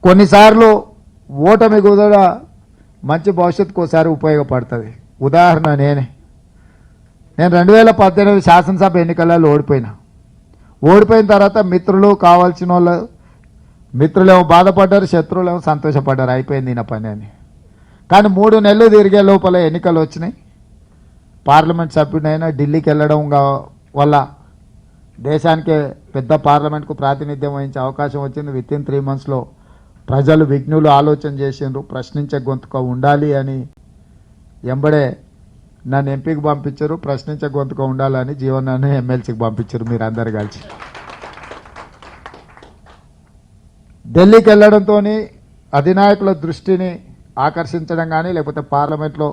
కొన్నిసార్లు ఓటమి కూడా మంచి భవిష్యత్తుకు ఒకసారి ఉపయోగపడుతుంది. ఉదాహరణ నేను 2018 శాసనసభ ఎన్నికలలో ఓడిపోయిన తర్వాత మిత్రులు కావాల్సిన వాళ్ళు మిత్రులేమో బాధపడ్డారు, శత్రువులేమో సంతోషపడ్డారు, అయిపోయింది నా పని అని. కానీ 3 నెలలు తిరిగే లోపల ఎన్నికలు వచ్చినాయి. పార్లమెంట్ సభ్యుడైనా ఢిల్లీకి వెళ్ళడం వల్ల దేశానికే పెద్ద పార్లమెంట్కు ప్రాతినిధ్యం వహించే అవకాశం వచ్చింది. వితిన్ 3 monthsలో ప్రజలు విఘ్నులు ఆలోచన చేసిండ్రు, ప్రశ్నించే గొంతుక ఉండాలి అని ఎంబడే నన్ను ఎంపీకి పంపించారు. ప్రశ్నించే గొంతుక ఉండాలని జీవనాన్ని ఎమ్మెల్సీకి పంపించారు మీరు అందరు కలిసి. ఢిల్లీకి వెళ్ళడంతో అధినాయకుల దృష్టిని ఆకర్షించడం కానీ లేకపోతే పార్లమెంట్లో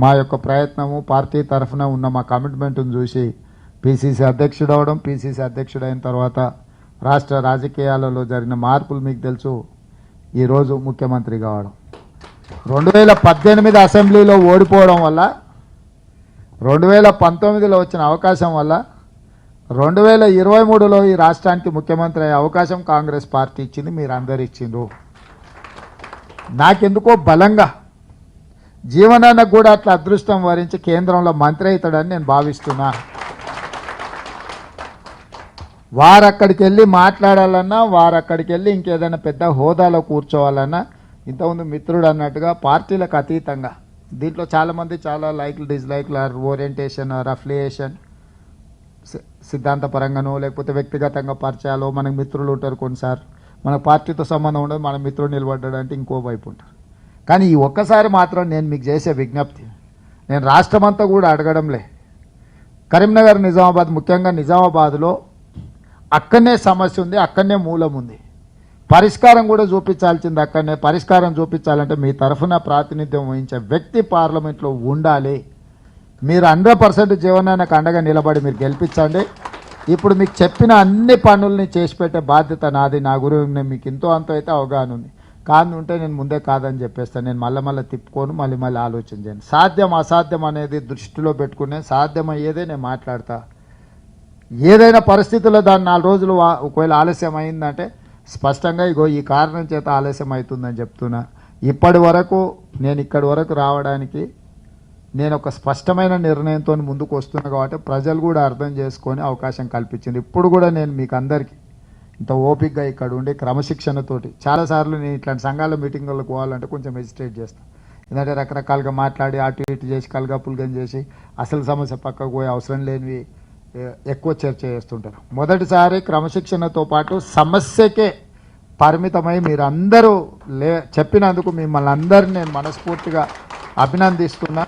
మా యొక్క ప్రయత్నము పార్టీ తరఫున ఉన్న మా కమిట్మెంట్ను చూసి పిసిసి అధ్యక్షుడు అవడం, పిసిసి అధ్యక్షుడైన తర్వాత రాష్ట్ర రాజకీయాలలో జరిగిన మార్పులు మీకు తెలుసు. ఈరోజు ముఖ్యమంత్రి కావడం, 2018 అసెంబ్లీలో ఓడిపోవడం వల్ల 2019లో వచ్చిన అవకాశం వల్ల 2023లో ఈ రాష్ట్రానికి ముఖ్యమంత్రి అయ్యే అవకాశం కాంగ్రెస్ పార్టీ ఇచ్చింది, మీరు అందరు ఇచ్చిండ్రు. నాకెందుకో బలంగా జీవనానికి కూడా అట్లా అదృష్టం వరించి కేంద్రంలో మంత్రి అవుతాడని నేను భావిస్తున్నా. వారక్కడికి వెళ్ళి మాట్లాడాలన్నా, వారక్కడికి వెళ్ళి ఇంకేదైనా పెద్ద హోదాలో కూర్చోవాలన్నా, ఇంతకుముందు మిత్రుడు అన్నట్టుగా పార్టీలకు అతీతంగా దీంట్లో చాలామంది చాలా లైక్లు డిస్లైక్లు ఓరియంటేషన్ అఫిలియేషన్ సిద్ధాంతపరంగానో లేకపోతే వ్యక్తిగతంగా పరిచయాలు మనకు మిత్రులు ఉంటారు. కొన్నిసార్లు మన పార్టీతో సంబంధం ఉండదు, మన మిత్రుడు నిలబడ్డాడంటే ఇంకో వైపు ఉంటారు. కానీ ఈ ఒక్కసారి మాత్రం నేను మీకు చేసే విజ్ఞప్తి, నేను రాష్ట్రమంతా కూడా అడగడంలే, కరీంనగర్ నిజామాబాద్ ముఖ్యంగా నిజామాబాద్లో అక్కడనే సమస్య ఉంది, అక్కడనే మూలం ఉంది, పరిష్కారం కూడా చూపించాల్సింది అక్కడనే. పరిష్కారం చూపించాలంటే మీ తరఫున ప్రాతినిధ్యం వహించే వ్యక్తి పార్లమెంట్లో ఉండాలి. మీరు 100% జీవనానికి అండగా నిలబడి మీరు గెలిపించండి. ఇప్పుడు మీకు చెప్పిన అన్ని పనుల్ని చేసి పెట్టే బాధ్యత నాది. నా గురించి మీకు ఇంతో అంతో అయితే అవగాహన ఉంది. కాదు ఉంటే నేను ముందే కాదని చెప్పేస్తాను. నేను మళ్ళీ తిప్పుకోను, మళ్ళీ ఆలోచన చేయను. సాధ్యం అసాధ్యం అనేది దృష్టిలో పెట్టుకునే సాధ్యమయ్యేదే నేను మాట్లాడతా. ఏదైనా పరిస్థితుల్లో దాన్ని 4 రోజులు ఒకవేళ ఆలస్యం అయిందంటే స్పష్టంగా ఇగో ఈ కారణం చేత ఆలస్యం అవుతుందని చెప్తున్నా. ఇప్పటి వరకు నేను ఇక్కడి వరకు రావడానికి నేను ఒక స్పష్టమైన నిర్ణయంతో ముందుకు వస్తున్నా కాబట్టి ప్రజలు కూడా అర్థం చేసుకొని అవకాశం కల్పించింది. ఇప్పుడు కూడా నేను మీకు అందరికీ ఇంత ఓపికగా ఇక్కడ ఉండి క్రమశిక్షణతోటి, చాలాసార్లు నేను ఇట్లాంటి సంఘాల మీటింగులకు పోవాలంటే కొంచెం హెజిటేట్ చేస్తాను. ఎందుకంటే రకరకాలుగా మాట్లాడి అటు ఇటు చేసి కలగపులగం చేసి అసలు సమస్య పక్కకు పోయే అవసరం లేనివి ఎక్కువ చర్చ చేస్తుంటారు. మొదటిసారి క్రమశిక్షణతో పాటు సమస్యకే పరిమితమై మీరందరూ చెప్పినందుకు మిమ్మల్ని అందరినీ నేను మనస్ఫూర్తిగా అభినందిస్తున్నా.